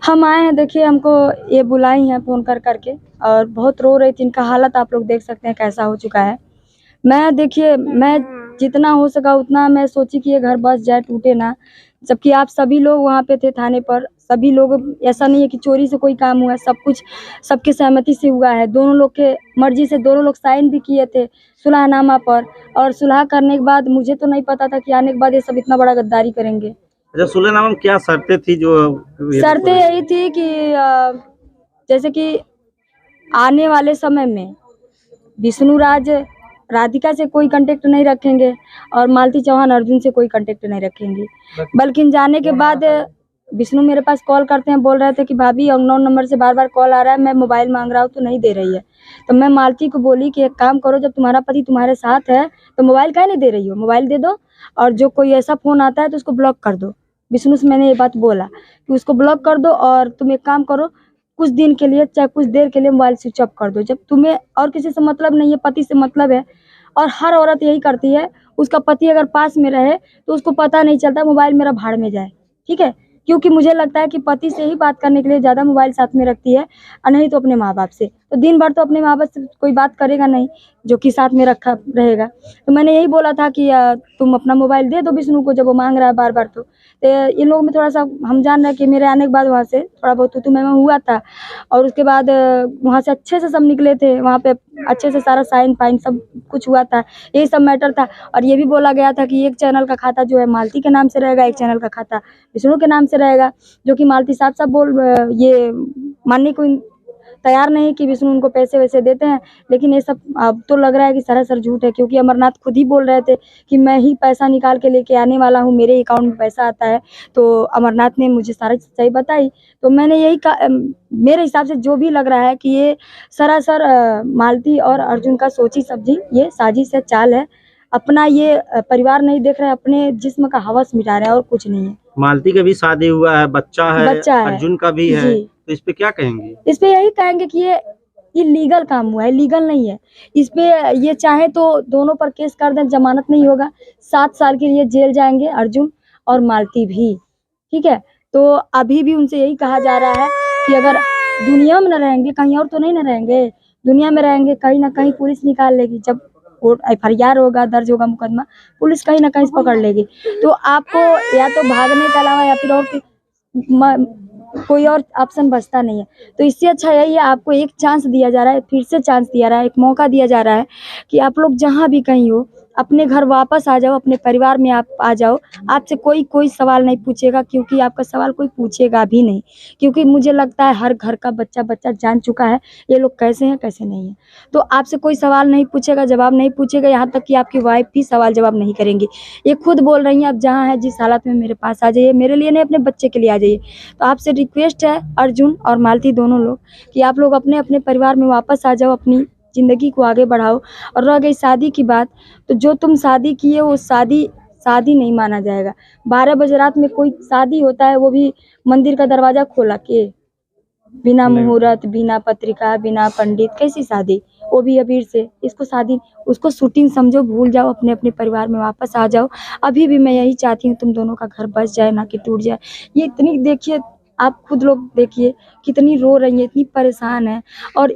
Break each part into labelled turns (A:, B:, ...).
A: हम आए हैं, देखिए हमको ये बुलाई हैं फ़ोन कर कर के और बहुत रो रही थी। इनका हालत आप लोग देख सकते हैं कैसा हो चुका है। मैं देखिए मैं जितना हो सका उतना मैं सोची कि ये घर बस जाए, टूटे ना। जबकि आप सभी लोग वहाँ पे थे थाने पर, सभी लोग, ऐसा नहीं है कि चोरी से कोई काम हुआ है, सब कुछ सबकी सहमति से हुआ है। दोनों लोग के मर्ज़ी से दोनों लोग साइन भी किए थे सुलहनामा पर, और सुलह करने के बाद मुझे तो नहीं पता था कि आने के बाद ये सब इतना बड़ा गद्दारी करेंगे।
B: अच्छा, सुलहनामा में क्या शर्तें थी जो
A: शर्तें यही थी कि जैसे कि आने वाले समय में विष्णु राज राधिका से कोई कांटेक्ट नहीं रखेंगे और मालती चौहान अर्जुन से कोई कांटेक्ट नहीं रखेंगे। बल्कि जाने के बाद विष्णु मेरे पास कॉल करते हैं, बोल रहे थे कि भाभी अननोन नंबर से बार बार कॉल आ रहा है, मैं मोबाइल मांग रहा हूँ तो नहीं दे रही है। तो मैं मालती को बोली कि एक काम करो, जब तुम्हारा पति तुम्हारे साथ है तो मोबाइल काहे नहीं दे रही हो, मोबाइल दे दो और जो कोई ऐसा फ़ोन आता है तो उसको ब्लॉक कर दो। विष्णु से मैंने ये बात बोला कि उसको ब्लॉक कर दो और तुम एक काम करो, कुछ दिन के लिए चाहे कुछ देर के लिए मोबाइल स्विच ऑफ कर दो। जब तुम्हें और किसी से मतलब नहीं है, पति से मतलब है। और हर औरत यही करती है, उसका पति अगर पास में रहे तो उसको पता नहीं चलता मोबाइल मेरा भाड़ में जाए, ठीक है। क्योंकि मुझे लगता है कि पति से ही बात करने के लिए ज़्यादा मोबाइल साथ में रखती है, और नहीं तो अपने माँ बाप से। तो दिन भर तो अपने माँ बाप से कोई बात करेगा नहीं जो कि साथ में रखा रहेगा। तो मैंने यही बोला था कि तुम अपना मोबाइल दे दो विष्णु को, जब वो मांग रहा है बार बार। तो इन लोगों में थोड़ा सा हम जान रहे हैं कि मेरे आने के बाद वहाँ से थोड़ा बहुत तू मैं हुआ था, और उसके बाद वहाँ से अच्छे से सब निकले थे, वहाँ पे अच्छे से सारा साइन फाइन सब कुछ हुआ था, यही सब मैटर था। और ये भी बोला गया था कि एक चैनल का खाता जो है मालती के नाम से रहेगा, एक चैनल का खाता विष्णु के नाम से रहेगा, जो कि मालती साफ साफ ये मानने को तैयार नहीं कि विष्णु उनको पैसे वैसे देते हैं। लेकिन ये सब अब तो लग रहा है कि सरासर झूठ है, क्योंकि अमरनाथ खुद ही बोल रहे थे कि मैं ही पैसा निकाल के लेके आने वाला हूँ, मेरे अकाउंट में पैसा आता है। तो अमरनाथ ने मुझे सारी सच्चाई बताई। तो मैंने यही मेरे हिसाब से जो भी लग रहा है कि ये सरासर मालती और अर्जुन का सोची समझी ये साजिश है, चाल है। अपना ये परिवार नहीं देख रहे हैं, अपने जिस्म का हवस मिटा रहे हैं और कुछ नहीं है।
B: मालती का भी शादी हुआ है, बच्चा है, अर्जुन का भी है,
A: जी।
B: तो इस पे क्या कहेंगे?
A: इस पे यही कहेंगे कि ये इलीगल काम हुआ है, लीगल नहीं है। इस पे ये चाहे तो दोनों पर केस कर दें, जमानत नहीं होगा, 7 साल के लिए जेल जाएंगे अर्जुन और मालती भी, ठीक है। तो अभी भी उनसे यही कहा जा रहा है कि अगर दुनिया में न रहेंगे, कहीं और तो नहीं न रहेंगे, दुनिया में रहेंगे, कहीं ना कहीं पुलिस निकाल लेगी। जब कोर्ट FIR होगा, दर्ज होगा मुकदमा, पुलिस कहीं ना कहीं पकड़ लेगी। तो आपको या तो भागने के अलावा या फिर और कोई और ऑप्शन बचता नहीं है। तो इससे अच्छा यही है, आपको एक चांस दिया जा रहा है, फिर से चांस दिया रहा है, एक मौका दिया जा रहा है कि आप लोग जहाँ भी कहीं हो अपने घर वापस आ जाओ, अपने परिवार में आप आ जाओ। आपसे कोई सवाल नहीं पूछेगा, क्योंकि आपका सवाल कोई पूछेगा भी नहीं। क्योंकि मुझे लगता है हर घर का बच्चा जान चुका है ये लोग कैसे हैं कैसे नहीं है। तो आपसे कोई सवाल नहीं पूछेगा, जवाब नहीं पूछेगा, यहाँ तक कि आपकी वाइफ भी सवाल जवाब नहीं करेंगी। ये खुद बोल रही हैं, आप जहाँ हैं जिस हालत में मेरे पास आ जाइए, मेरे लिए नहीं अपने बच्चे के लिए आ जाइए। तो आपसे रिक्वेस्ट है अर्जुन और मालती दोनों लोग कि आप लोग अपने अपने परिवार में वापस आ जाओ, अपनी ज़िंदगी को आगे बढ़ाओ। और रह गई शादी की बात, तो जो तुम शादी किए वो शादी नहीं माना जाएगा। 12 बजे रात में कोई शादी होता है, वो भी मंदिर का दरवाजा खोला के, बिना मुहूर्त, बिना पत्रिका, बिना पंडित, कैसी शादी, वो भी अबीर से। इसको शादी, उसको शूटिंग समझो, भूल जाओ, अपने अपने परिवार में वापस आ जाओ। अभी भी मैं यही चाहती हूँ तुम दोनों का घर बस जाए, ना कि टूट जाए। ये इतनी, देखिए आप खुद लोग देखिए कितनी रो रही है, इतनी परेशान है। और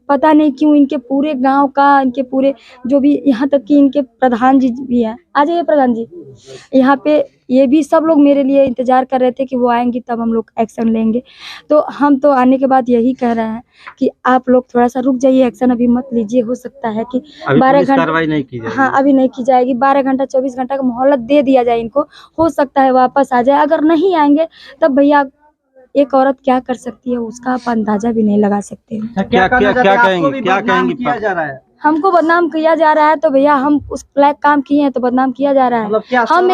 A: पता नहीं क्यों इनके पूरे गांव का, इनके पूरे जो भी, यहाँ तक कि इनके प्रधान जी भी हैं, आ जाइए प्रधान जी, यहाँ पे ये भी सब लोग मेरे लिए इंतजार कर रहे थे कि वो आएंगी तब हम लोग एक्शन लेंगे। तो हम तो आने के बाद यही कह रहे हैं कि आप लोग थोड़ा सा रुक जाइए, एक्शन अभी मत लीजिए। हो सकता है कि 12 घंटा
B: कार्रवाई नहीं की जाएगी।
A: हाँ, अभी नहीं की जाएगी। 12 घंटा 24 घंटा का मोहलत दे दिया जाए इनको, हो सकता है वापस आ जाए। अगर नहीं आएंगे तब भैया एक औरत क्या कर सकती है उसका आप अंदाजा भी नहीं लगा सकते।
B: क्या किया जा रहा है?
A: हमको बदनाम किया जा रहा है, तो भैया हम उस लायक काम किए हैं तो बदनाम किया जा रहा है।
B: मतलब क्या
A: हम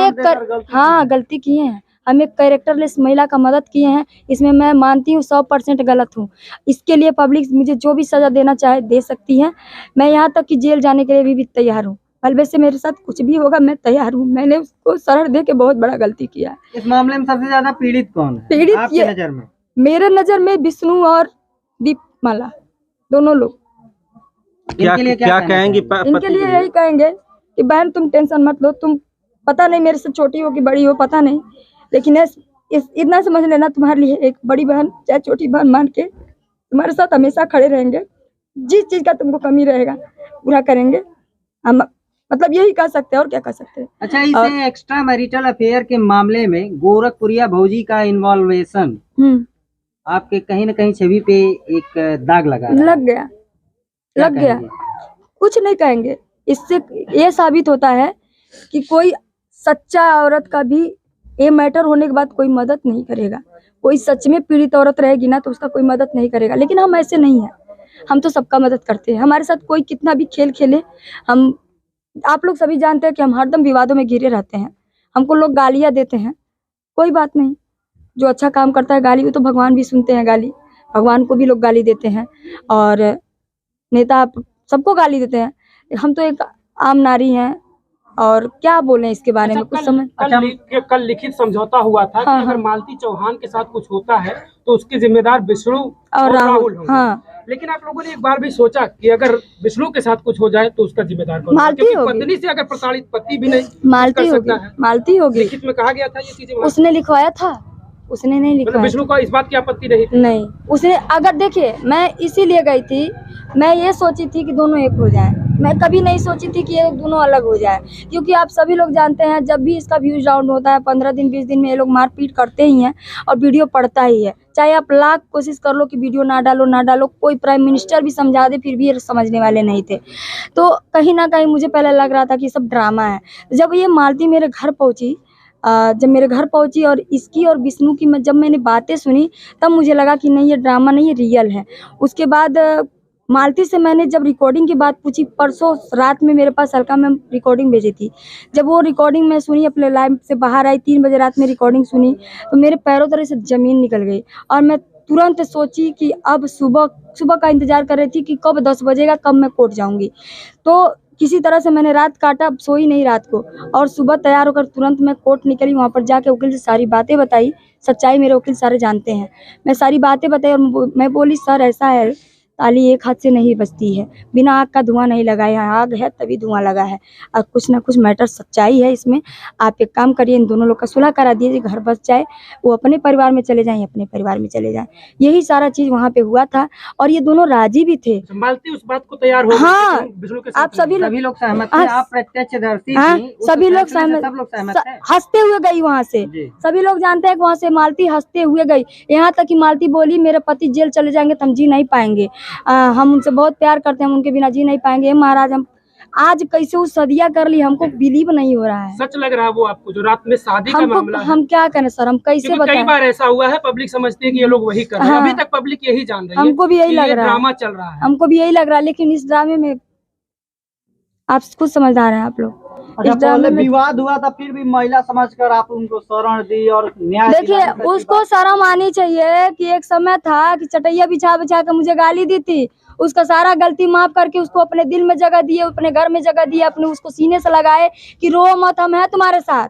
A: हाँ, गलती किए हैं, हम एक कैरेक्टरलेस महिला का मदद किए हैं, इसमें मैं मानती हूँ 100% गलत हूँ। इसके लिए पब्लिक मुझे जो भी सजा देना चाहे दे सकती है। मैं यहाँ तक कि जेल जाने के लिए भी तैयार हूँ। अलबत्ता से मेरे साथ कुछ भी होगा मैं तैयार हूँ। मैंने उसको शरण दे के बहुत बड़ा गलती किया है।
B: इस मामले में सबसे ज्यादा पीड़ित कौन है
A: पीड़ित
B: आपकी नजर में?
A: मेरे नजर में विष्णु और दीपमाला दोनों लोग।
B: क्या कहेंगी?
A: इनके लिए यही कहेंगे कि बहन तुम टेंशन मत लो, तुम पता नहीं मेरे से छोटी हो कि बड़ी हो पता नहीं, लेकिन इतना समझ लेना, तुम्हारे लिए एक बड़ी बहन चाहे छोटी बहन मान के तुम्हारे साथ हमेशा खड़े रहेंगे। जिस चीज का तुमको कमी रहेगा पूरा करेंगे हम, मतलब यही कह सकते हैं और क्या कह सकते हैं।
C: अच्छा, इस एक्स्ट्रा मैरिटल अफेयर के मामले में गोरखपुरिया भौजी का इन्वॉल्वेशन आपके कहीं न कहीं छवि पे एक दाग लग गया।
A: कुछ नहीं कहेंगे, इससे ये साबित होता है कि कोई सच्चा औरत का भी ये मैटर होने के बाद कोई मदद नहीं करेगा। कोई सच में पीड़ित औरत रहेगी ना तो उसका कोई मदद नहीं करेगा, लेकिन हम ऐसे नहीं हैं। हम तो सबका मदद करते हैं। हमारे साथ कोई कितना भी खेल खेले, हम आप लोग सभी जानते हैं कि हम हरदम विवादों में घिरे रहते हैं। हमको लोग गालियां देते हैं, कोई बात नहीं। जो अच्छा काम करता है गाली, वो तो भगवान भी सुनते हैं गाली। भगवान को भी लोग गाली देते हैं और नेता सबको गाली देते हैं। हम तो एक आम नारी हैं और क्या बोलें इसके बारे में, कुछ समझ।
D: कल लिखित समझौता हुआ था कि अगर मालती चौहान के साथ कुछ होता है तो उसके जिम्मेदार विष्णु और राहुल होंगे। लेकिन आप लोगों ने एक बार भी सोचा कि अगर विष्णु के साथ कुछ हो जाए तो उसका जिम्मेदार कौन?
A: मालती होगी।
D: पत्नी से अगर प्रताड़ित पति भी नहीं
A: मालती होगी, मालती होगी।
D: लिखित में कहा गया था ये चीजें,
A: उसने लिखवाया था, उसने नहीं लिखवाया।
D: विष्णु का इस बात की आपत्ति नहीं थी?
A: नहीं, उसने अगर देखिए, मैं इसीलिए गई थी, मैं ये सोची थी कि दोनों एक हो जाए। मैं कभी नहीं सोची थी कि ये दोनों अलग हो जाए, क्योंकि आप सभी लोग जानते हैं जब भी इसका व्यूज डाउन होता है 15 दिन 20 दिन में ये लोग मारपीट करते ही हैं और वीडियो पड़ता ही है। चाहे आप लाख कोशिश कर लो कि वीडियो ना डालो, कोई प्राइम मिनिस्टर भी समझा दे फिर भी ये समझने वाले नहीं थे। तो कहीं ना कहीं मुझे पहले लग रहा था कि सब ड्रामा है। जब ये मालती मेरे घर पहुंची और इसकी और विष्णु की जब मैंने बातें सुनी, तब मुझे लगा कि नहीं ये ड्रामा नहीं, ये रियल है। उसके बाद मालती से मैंने जब रिकॉर्डिंग की बात पूछी, परसों रात में मेरे पास हल्का मैम रिकॉर्डिंग भेजी थी। जब वो रिकॉर्डिंग मैं सुनी, अपने लाइव से बाहर आई, 3 बजे रात में रिकॉर्डिंग सुनी, तो मेरे पैरों तले से ज़मीन निकल गई और मैं तुरंत सोची कि अब सुबह का इंतज़ार कर रही थी कि कब 10 बजेगा, कब मैं कोर्ट जाऊँगी। तो किसी तरह से मैंने रात काटा, अब सोई नहीं रात को, और सुबह तैयार होकर तुरंत मैं कोर्ट निकली। वहाँ पर जाके वकील से सारी बातें बताई। सच्चाई मेरे वकील सारे जानते हैं। मैं सारी बातें बताई और मैं बोली, सर ऐसा है, ताली एक हाथ से नहीं बजती है, बिना आग का धुआं नहीं लगा है, आग है तभी धुआं लगा है। और कुछ ना कुछ मैटर सच्चाई है इसमें। आप एक काम करिए, इन दोनों लोग का सुलह करा दीजिए, घर बस जाए, वो अपने परिवार में चले जाएं, अपने परिवार में चले जाएं। यही सारा चीज वहाँ पे हुआ था और ये दोनों राजी भी थे।
D: मालती उस बात को तैयार हो,
A: हाँ,
D: आप
A: सभी लोग
C: सहमत थे, आप प्रत्यक्षदर्शी थी,
A: सभी लोग सहमत, हंसते हुए गई वहाँ से। सभी लोग जानते हैं कि वहाँ से मालती हंसते हुए गई। यहाँ तक कि मालती बोली, मेरे पति जेल चले जाएंगे तो हम जी नहीं पाएंगे, हम उनसे बहुत प्यार करते हैं, हम उनके बिना जी नहीं पाएंगे। महाराज, हम आज कैसे वो सदिया कर ली, हमको बिलीव नहीं हो रहा है।
D: सच लग रहा है वो आपको, जो रात में शादी का मामला है?
A: हम क्या करें सर, हम कैसे बताएं?
D: कई बार ऐसा हुआ है, पब्लिक समझती है कि ये लोग वही कर रहे हैं। अभी तक पब्लिक यही जान रही है,
A: हमको भी यही लग रहा है,
D: ड्रामा चल रहा है।
A: हमको भी यही लग रहा है, लेकिन इस ड्रामे में आप खुद समझदार हैं आप लोग।
C: पहले विवाद हुआ था, फिर भी महिला समझकर आप उनको शरण दी और न्याय।
A: देखिए, उसको शर्म आनी चाहिए कि एक समय था कि चटैया बिछा बिछा कर मुझे गाली दी थी। उसका सारा गलती माफ करके उसको अपने दिल में जगह दिए, अपने घर में जगह दिए, अपने उसको सीने से लगाए कि रो मत, हम हैं तुम्हारे साथ।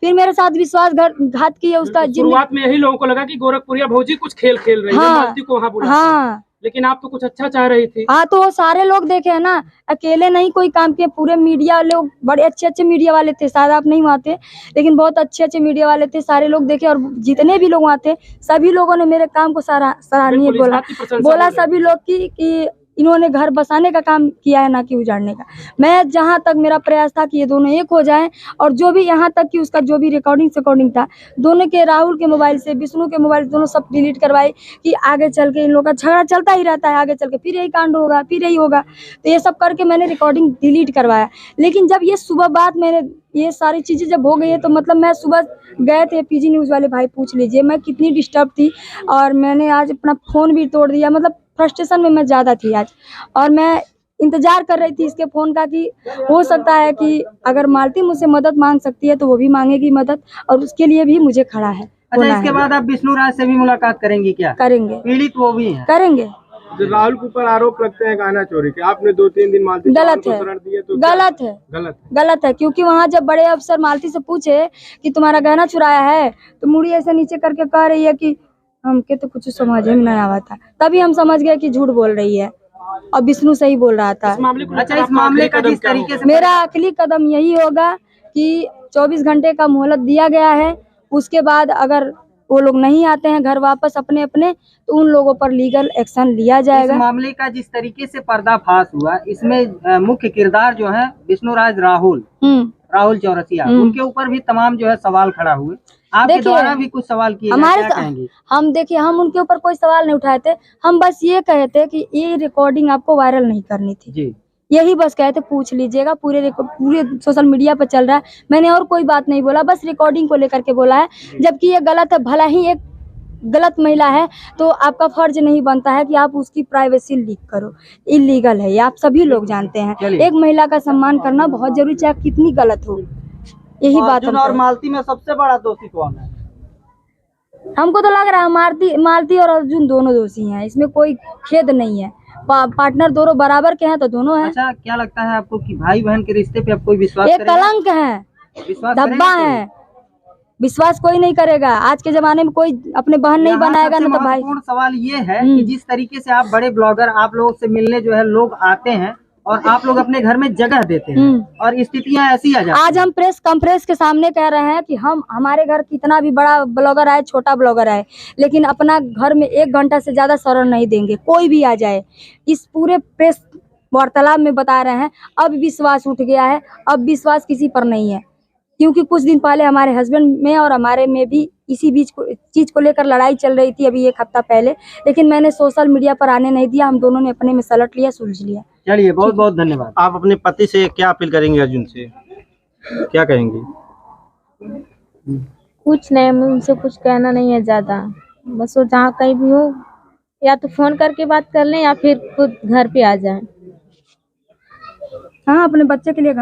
A: फिर मेरे साथ विश्वासघात किया उसका।
D: शुरुआत में यही लोगों को लगा कि गोरखपुरिया भौजी कुछ खेल खेल रही है, मालती को वहाँ बुला।
A: हाँ,
D: लेकिन आप तो कुछ अच्छा चाह रही थी।
A: हाँ, तो वो सारे लोग देखे है ना, अकेले नहीं कोई काम किए, पूरे मीडिया लोग, बड़े अच्छे मीडिया वाले थे। शायद आप नहीं वहाँ थे, लेकिन बहुत अच्छे मीडिया वाले थे, सारे लोग देखे। और जितने भी लोग वहाँ थे, सभी लोगों ने मेरे काम को सराहनीय बोला सभी लोग कि इन्होंने घर बसाने का काम किया है, ना कि उजाड़ने का। मैं जहाँ तक मेरा प्रयास था कि ये दोनों एक हो जाएं, और जो भी यहाँ तक कि उसका जो भी रिकॉर्डिंग था, दोनों के, राहुल के मोबाइल से, विष्णु के मोबाइल से, दोनों सब डिलीट करवाई कि आगे चल के इन लोगों का झगड़ा चलता ही रहता है, आगे चल के फिर यही कांड होगा, फिर यही होगा। तो ये सब करके मैंने रिकॉर्डिंग डिलीट करवाया। लेकिन जब ये सुबह बात मैंने ये सारी चीज़ें जब हो गई है, तो मतलब मैं सुबह गए थे PG न्यूज़ वाले भाई, पूछ लीजिए मैं कितनी डिस्टर्ब थी। और मैंने आज अपना फ़ोन भी तोड़ दिया, मतलब फ्रस्ट्रेशन में मैं ज़्यादा थी आज। और मैं इंतज़ार कर रही थी इसके फ़ोन का कि हो सकता है कि अगर मालती मुझसे मदद मांग सकती है तो वो भी मांगेगी मदद, और उसके लिए भी मुझे खड़ा है।
C: अच्छा, इसके बाद आप विष्णु राज से भी मुलाकात करेंगी क्या?
A: करेंगे,
C: पीड़ित वो भी है,
A: करेंगे।
E: जो राहुल के ऊपर आरोप लगते हैं गाना चोरी के, आपने 2-3 दिन मालती
A: गलत है,
E: तो
A: गलत है, क्योंकि वहाँ जब बड़े अफसर मालती से पूछे कि तुम्हारा गहना चुराया है, तो मुड़ी ऐसे नीचे करके कह रही है कि हमके तो कुछ समझ में नहीं आवा था। तभी हम समझ गए कि झूठ बोल रही है, और विष्णु सही बोल रहा था।
C: अच्छा, इस मामले का जिस तरीके से
A: मेरा अगली कदम यही होगा कि 24 घंटे का मोहलत दिया गया है। उसके बाद अगर वो लोग नहीं आते हैं घर वापस अपने अपने, तो उन लोगों पर लीगल एक्शन लिया जाएगा।
C: इस मामले का जिस तरीके से पर्दाफाश हुआ, इसमें मुख्य किरदार जो है विष्णुराज राहुल चौरसिया, उनके ऊपर भी तमाम जो है सवाल खड़ा हुए। आपके द्वारा भी कुछ सवाल किए,
A: हमारे
C: क्या कहेंगे?
A: हम देखिए, हम उनके ऊपर कोई सवाल नहीं उठाए थे, हम बस ये कहे थे कि ये रिकॉर्डिंग आपको वायरल नहीं करनी थी
C: जी,
A: यही बस कहे थे। पूछ लीजिएगा, पूरे सोशल मीडिया पर चल रहा है, मैंने और कोई बात नहीं बोला, बस रिकॉर्डिंग को लेकर के बोला है। जबकि ये गलत है, भला ही एक गलत महिला है तो आपका फर्ज नहीं बनता है कि आप उसकी प्राइवेसी लीक करो, इलीगल है ये, आप सभी लोग जानते हैं। एक महिला का सम्मान करना बहुत जरूरी, चाहे कितनी गलत हो। यही बात।
C: और मालती में सबसे बड़ा दोषी कौन है?
A: हमको तो लग रहा है मालती और अर्जुन दोनों दोषी हैं, इसमें कोई खेद नहीं है। पार्टनर दोनों बराबर के हैं तो दोनों हैं।
C: अच्छा, क्या लगता है आपको कि भाई बहन के रिश्ते पे आप कोई विश्वास
A: एक कलंक है, धब्बा है, विश्वास कोई नहीं करेगा। आज के जमाने में कोई अपने बहन नहीं बनाएगा ना तो भाई।
C: सवाल ये है कि जिस तरीके से आप बड़े ब्लॉगर, आप लोगों से मिलने जो है लोग आते हैं और आप लोग अपने घर में जगह देते हैं और स्थितियां ऐसी आ जाती हैं।
A: आज हम प्रेस कॉन्फ्रेंस के सामने कह रहे हैं कि हमारे घर कितना भी बड़ा ब्लॉगर आए, छोटा ब्लॉगर आए, लेकिन अपना घर में 1 घंटा से ज्यादा शरण नहीं देंगे, कोई भी आ जाए। इस पूरे प्रेस वार्तालाप में बता रहे हैं। अब विश्वास उठ गया है, अब विश्वास किसी पर नहीं है, क्योंकि कुछ दिन पहले हमारे हस्बैंड में और हमारे में भी इसी चीज को लेकर लड़ाई चल रही थी, अभी 1 हफ्ता पहले, लेकिन मैंने सोशल मीडिया पर आने नहीं दिया। हम दोनों ने अपने में सलट लिया, सुलझ लिया।
C: चलिए, बहुत बहुत धन्यवाद।
B: आप अपने पति से क्या अपील करेंगे, अर्जुन से क्या कहेंगे?
F: कुछ नहीं, उनसे कुछ कहना नहीं है ज्यादा, बस वो जहाँ कहीं भी हो या तो फोन करके बात कर लें या फिर खुद घर पे आ जाएं।
A: हाँ, अपने बच्चे के लिए